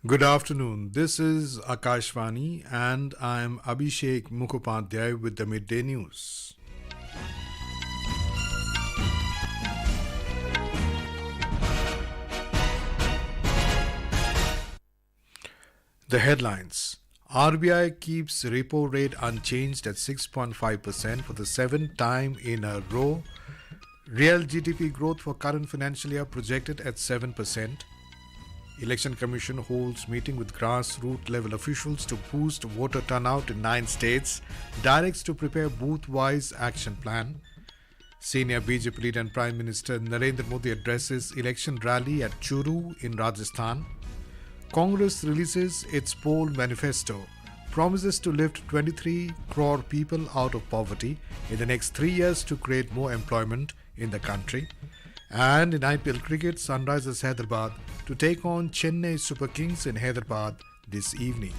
Good afternoon. This is Akashvani and I am Abhishek Mukhopadhyay with the Midday News. The headlines. RBI keeps repo rate unchanged at 6.5% for the seventh time in a row. Real GDP growth for current financial year projected at 7%. Election Commission holds meeting with grassroot-level officials to boost voter turnout in 9 states. Directs to prepare booth-wise action plan. Senior BJP leader and Prime Minister Narendra Modi addresses election rally at Churu in Rajasthan. Congress releases its poll manifesto. Promises to lift 23 crore people out of poverty in the next 3 years to create more employment in the country. And in IPL Cricket, Sunrisers Hyderabad to take on Chennai Super Kings in Hyderabad this evening.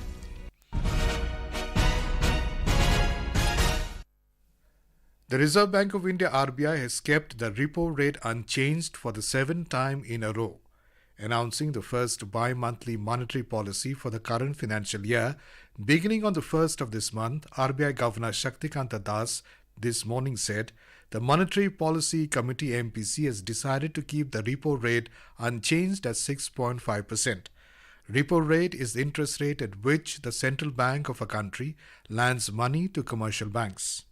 The Reserve Bank of India (RBI) has kept the repo rate unchanged for the 7th time in a row, announcing the first bi-monthly monetary policy for the current financial year. Beginning on the 1st of this month, RBI Governor Shaktikanta Das this morning said the Monetary Policy Committee MPC has decided to keep the repo rate unchanged at 6.5%. Repo rate is the interest rate at which the central bank of a country lends money to commercial banks.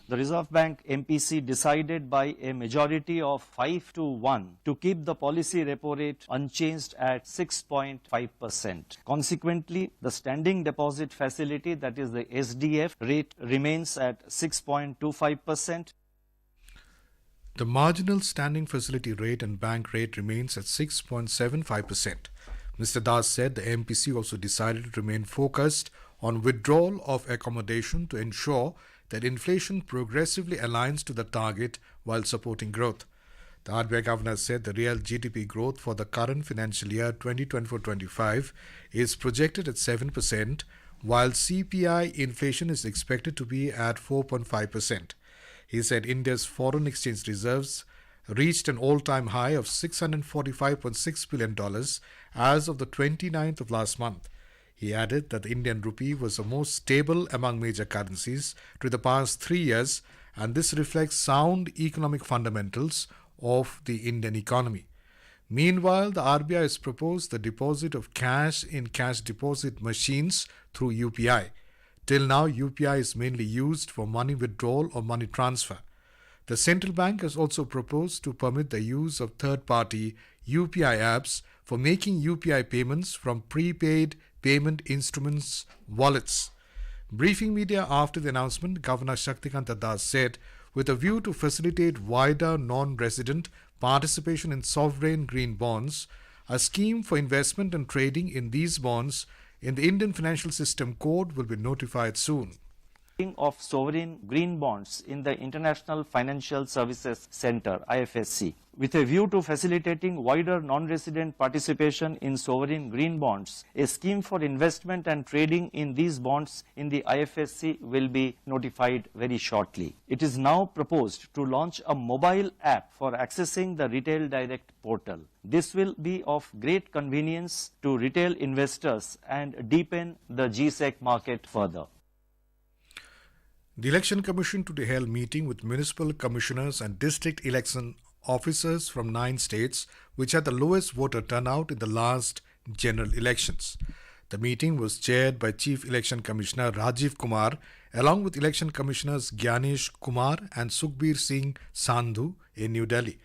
The Reserve Bank MPC decided by a majority of 5-1 to keep the policy repo rate unchanged at 6.5%. Consequently, the standing deposit facility, that is the SDF rate, remains at 6.25%. The marginal standing facility rate and bank rate remains at 6.75%. Mr. Das said the MPC also decided to remain focused on withdrawal of accommodation to ensure that inflation progressively aligns to the target while supporting growth. The RBI governor said the real GDP growth for the current financial year 2024-25 is projected at 7%, while CPI inflation is expected to be at 4.5%. He said India's foreign exchange reserves reached an all-time high of $645.6 billion as of the 29th of last month. He added that the Indian rupee was the most stable among major currencies through the past 3 years, and this reflects sound economic fundamentals of the Indian economy. Meanwhile, the RBI has proposed the deposit of cash in cash deposit machines through UPI. Till now, UPI is mainly used for money withdrawal or money transfer. The central bank has also proposed to permit the use of third-party UPI apps for making UPI payments from prepaid payment instruments wallets. Briefing media after the announcement, Governor Shaktikanta Das said, with a view to facilitate wider non-resident participation in sovereign green bonds, a scheme for investment and trading in these bonds in the Indian Financial System Code will be notified soon. Of sovereign green bonds in the International Financial Services Center (IFSC), with a view to facilitating wider non-resident participation in sovereign green bonds. A scheme for investment and trading in these bonds in the IFSC will be notified very shortly. It is now proposed to launch a mobile app for accessing the Retail Direct portal. This will be of great convenience to retail investors and deepen the GSEC market further. The Election Commission today held meeting with municipal commissioners and district election officers from 9 states which had the lowest voter turnout in the last general elections. The meeting was chaired by Chief Election Commissioner Rajiv Kumar along with Election Commissioners Gyanesh Kumar and Sukhbir Singh Sandhu in New Delhi.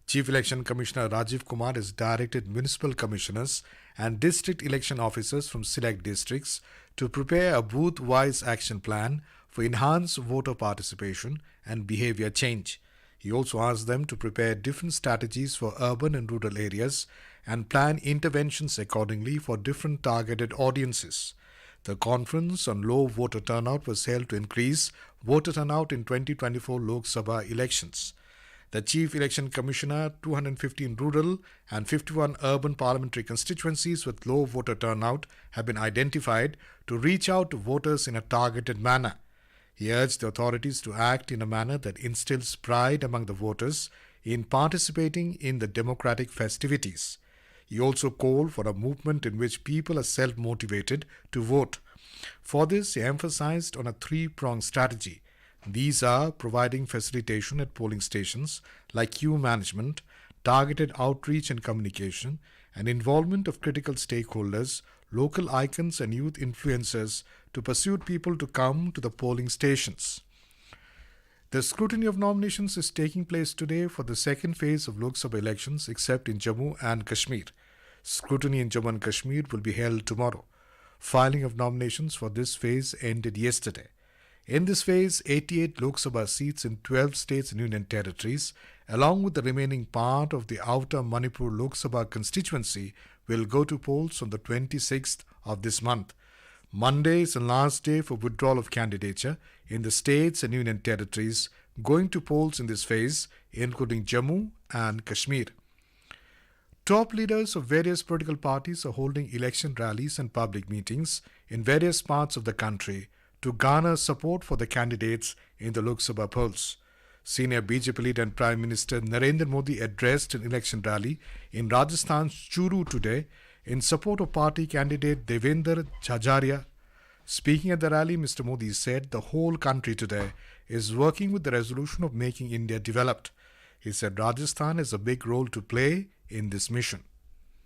Chief Election Commissioner Rajiv Kumar has directed municipal commissioners and district election officers from select districts to prepare a booth-wise action plan for enhanced voter participation and behavior change. He also asked them to prepare different strategies for urban and rural areas and plan interventions accordingly for different targeted audiences. The conference on low voter turnout was held to increase voter turnout in 2024 Lok Sabha elections. The Chief Election Commissioner, 215 rural and 51 urban parliamentary constituencies with low voter turnout have been identified to reach out to voters in a targeted manner. He urged the authorities to act in a manner that instills pride among the voters in participating in the democratic festivities. He also called for a movement in which people are self-motivated to vote. For this, he emphasized on a three-pronged strategy. These are providing facilitation at polling stations like queue management, targeted outreach and communication, and involvement of critical stakeholders, local icons and youth influencers to persuade people to come to the polling stations. The scrutiny of nominations is taking place today for the second phase of Lok Sabha elections except in Jammu and Kashmir. Scrutiny in Jammu and Kashmir will be held tomorrow. Filing of nominations for this phase ended yesterday. In this phase, 88 Lok Sabha seats in 12 states and union territories, along with the remaining part of the outer Manipur Lok Sabha constituency, will go to polls on the 26th of this month. Monday is the last day for withdrawal of candidature in the states and union territories going to polls in this phase, including Jammu and Kashmir. Top leaders of various political parties are holding election rallies and public meetings in various parts of the country to garner support for the candidates in the Lok Sabha polls. Senior BJP leader and Prime Minister Narendra Modi addressed an election rally in Rajasthan's Churu today in support of party candidate Devendra Jhajaria. Speaking at the rally, Mr. Modi said the whole country today is working with the resolution of making India developed. He said Rajasthan has a big role to play in this mission.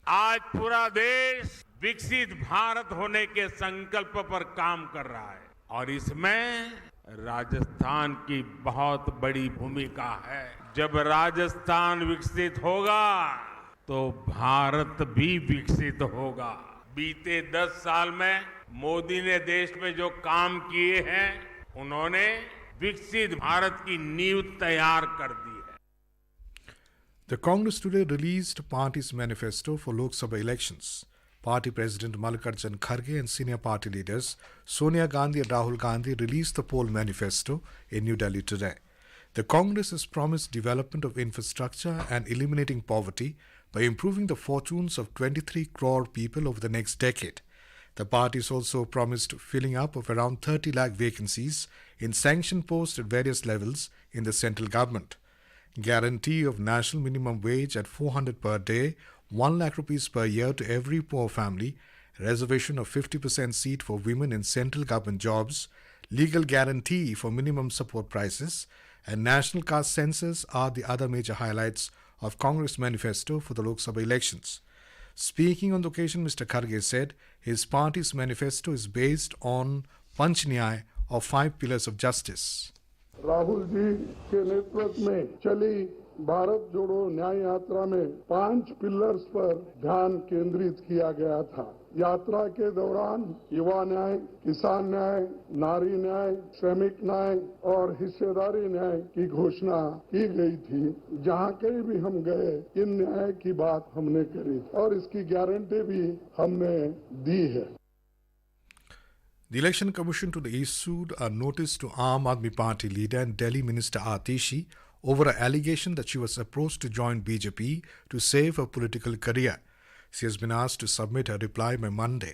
आज पूरा देश विकसित भारत होने के संकल्प पर काम कर रहा है और इसमें राजस्थान की बहुत बड़ी भूमिका है। जब राजस्थान विकसित होगा तो भारत भी विकसित होगा। बीते 10 साल में मोदी ने देश में जो काम किए हैं, उन्होंने विकसित भारत की नींव तैयार कर दी है। The Congress today released party's manifesto for Lok Sabha elections. Party President Mallikarjun Kharge and senior party leaders Sonia Gandhi and Rahul Gandhi released the poll manifesto in New Delhi today. The Congress has promised development of infrastructure and eliminating poverty by improving the fortunes of 23 crore people over the next decade. The parties also promised filling up of around 30 lakh vacancies in sanctioned posts at various levels in the central government. Guarantee of national minimum wage at 400 per day, 1 lakh rupees per year to every poor family, reservation of 50% seat for women in central government jobs, legal guarantee for minimum support prices, and national caste census are the other major highlights of Congress manifesto for the Lok Sabha elections. Speaking on the occasion, Mr. Kharge said his party's manifesto is based on Panchnyay or 5 pillars of justice. Rahul ji के नेतृत्व में चली भारत जोड़ो न्याय यात्रा में 5 pillars पर ध्यान केंद्रित किया गया था। यात्रा के दौरान युवा न्याय, किसान न्याय, नारी न्याय, श्रमिक न्याय और हिस्सेदारी न्याय की घोषणा की गई थी। जहां कहीं भी हम गए, इन न्याय की बात हमने करी और इसकी गारंटी भी हमने दी है। The Election Commission today issued a notice to Aam Aadmi Party leader and Delhi Minister Atishi over an allegation that she was approached to join BJP to save her political career. She has been asked to submit her reply by Monday.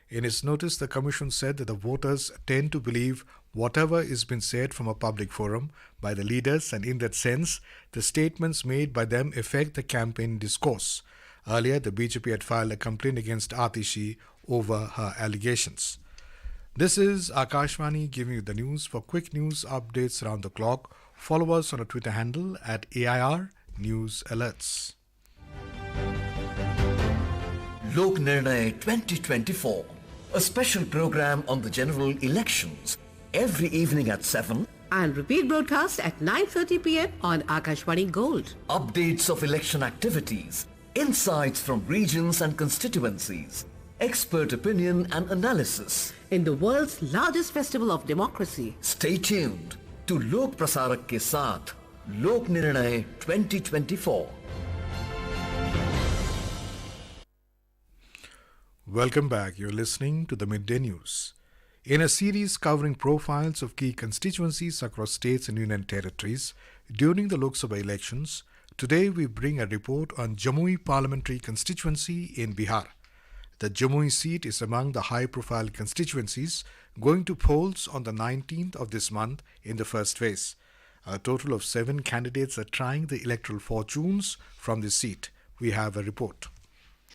In its notice, the Commission said that the voters tend to believe whatever is been said from a public forum by the leaders, and in that sense, the statements made by them affect the campaign discourse. Earlier, the BJP had filed a complaint against Atishi over her allegations. This is Akashvani giving you the news. For quick news updates around the clock, follow us on our Twitter handle at AIR News Alerts. Lok Nirnay 2024, a special program on the general elections, every evening at 7 and repeat broadcast at 9:30 p.m. on Akashvani Gold. Updates of election activities, insights from regions and constituencies, expert opinion and analysis. In the world's largest festival of democracy. Stay tuned to Lok Prasarak ke saath, Lok Nirnay 2024. Welcome back. You're listening to the Midday News. In a series covering profiles of key constituencies across states and union territories during the Lok Sabha elections, today we bring a report on Jamui Parliamentary Constituency in Bihar. The Jamui seat is among the high-profile constituencies going to polls on the 19th of this month in the first phase. A total of 7 candidates are trying the electoral fortunes from this seat. We have a report.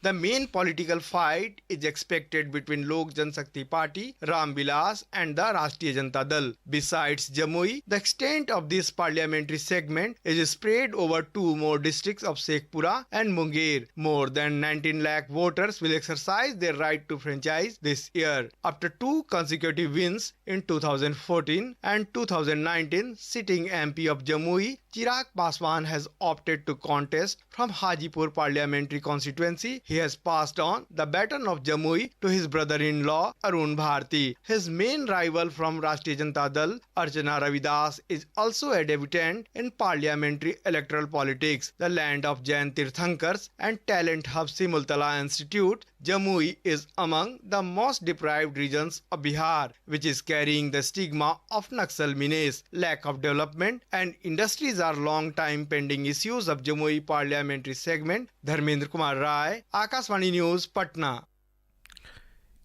The main political fight is expected between Lok Janshakti Party, Ram Vilas and the Rashtriya Janata Dal. Besides Jamui, the extent of this parliamentary segment is spread over two more districts of Shekhpura and Munger. More than 19 lakh voters will exercise their right to franchise this year. After two consecutive wins in 2014 and 2019, sitting MP of Jamui, Chirag Paswan has opted to contest from Hajipur parliamentary constituency. He has passed on the baton of Jamui to his brother-in-law Arun Bharti. His main rival from Rashtriya Janata Dal, Archana Ravidas, is also a debutant in parliamentary electoral politics. The land of Jain Tirthankars and talent hub Simultala Institute, Jamui is among the most deprived regions of Bihar, which is carrying the stigma of Naxal menace. Lack of development and industries are long-time pending issues of Jamui parliamentary segment. Dharmendra Kumar Rai, Akashvani News, Patna.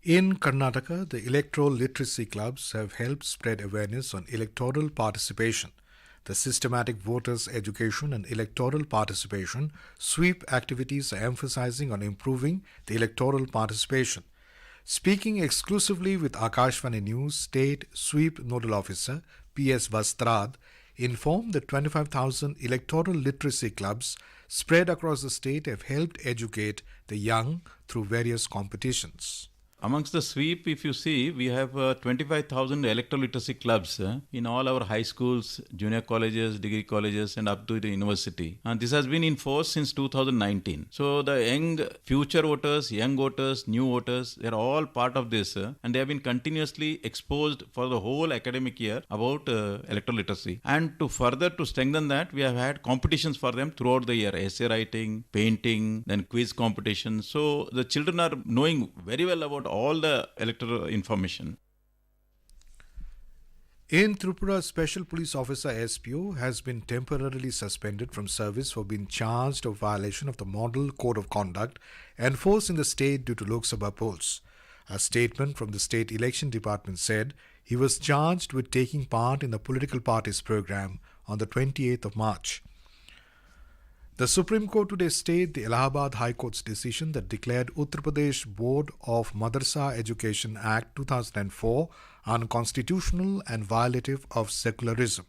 In Karnataka, the electoral literacy clubs have helped spread awareness on electoral participation. The systematic voters' education and electoral participation sweep activities are emphasizing on improving the electoral participation. Speaking exclusively with Akashvani News, State Sweep Nodal Officer P.S. Vastrad informed that 25,000 electoral literacy clubs spread across the state have helped educate the young through various competitions. Amongst the sweep, if you see, we have 25,000 electoral literacy clubs in all our high schools, junior colleges, degree colleges and up to the university. And this has been in force since 2019. So the young future voters, young voters, new voters, they are all part of this and they have been continuously exposed for the whole academic year about electoral literacy. And to strengthen that, we have had competitions for them throughout the year, essay writing, painting, then quiz competitions. So the children are knowing very well about all the electoral information. In Tripura, Special Police Officer SPO has been temporarily suspended from service for being charged of violation of the Model Code of Conduct enforced in the state due to Lok Sabha polls. A statement from the State Election Department said he was charged with taking part in the political party's program on the 28th of March. The Supreme Court today stayed the Allahabad High Court's decision that declared Uttar Pradesh Board of Madrasa Education Act 2004 unconstitutional and violative of secularism.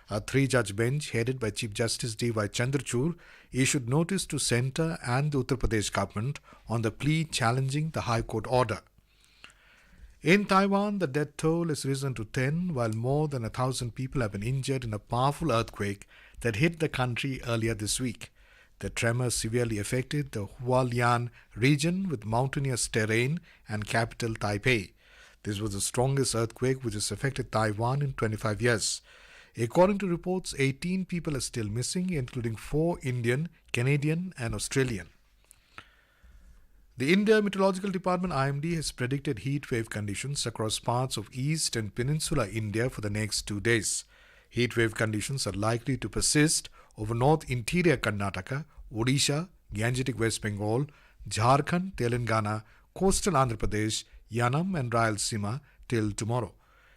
A three-judge bench headed by Chief Justice D.Y. Chandrachud issued notice to Centre and the Uttar Pradesh government on the plea challenging the High Court order. In Taiwan, the death toll has risen to 10, while more than 1,000 people have been injured in a powerful earthquake that hit the country earlier this week. The tremor severely affected the Hualien region with mountainous terrain and capital Taipei. This was the strongest earthquake which has affected Taiwan in 25 years. According to reports, 18 people are still missing, including 4 Indian, Canadian and Australian. The India Meteorological Department IMD has predicted heat wave conditions across parts of East and Peninsular India for the next 2 days. Heat wave conditions are likely to persist over north interior Karnataka, Odisha, Gangetic West Bengal, Jharkhand, Telangana, coastal Andhra Pradesh, Yanam and Rayalaseema till tomorrow.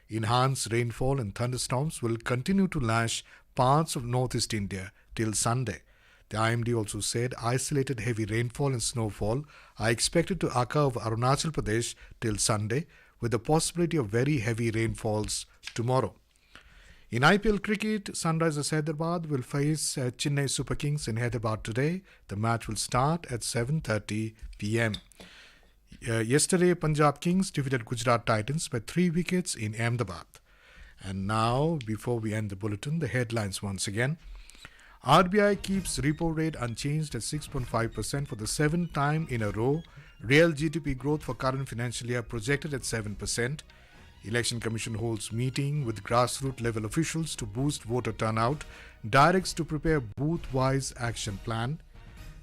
Enhanced rainfall and thunderstorms will continue to lash parts of northeast India till Sunday. The IMD also said isolated heavy rainfall and snowfall are expected to occur over Arunachal Pradesh till Sunday, with the possibility of very heavy rainfalls tomorrow. In IPL Cricket, Sunrisers Hyderabad will face Chennai Super Kings in Hyderabad today. The match will start at 7:30 p.m. Yesterday, Punjab Kings defeated Gujarat Titans by 3 wickets in Ahmedabad. And now, before we end the bulletin, the headlines once again. RBI keeps repo rate unchanged at 6.5% for the 7th time in a row. Real GDP growth for current financial year projected at 7%. Election Commission holds meeting with grassroot-level officials to boost voter turnout, directs to prepare booth-wise action plan.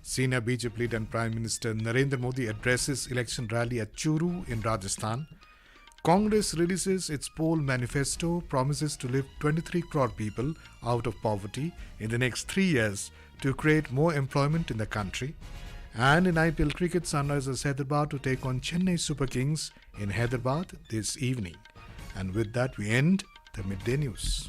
Senior BJP leader and Prime Minister Narendra Modi addresses election rally at Churu in Rajasthan. Congress releases its poll manifesto, promises to lift 23 crore people out of poverty in the next 3 years to create more employment in the country. And in IPL Cricket, Sunrisers Hyderabad to take on Chennai Super Kings in Hyderabad this evening. And with that, we end the Midday News.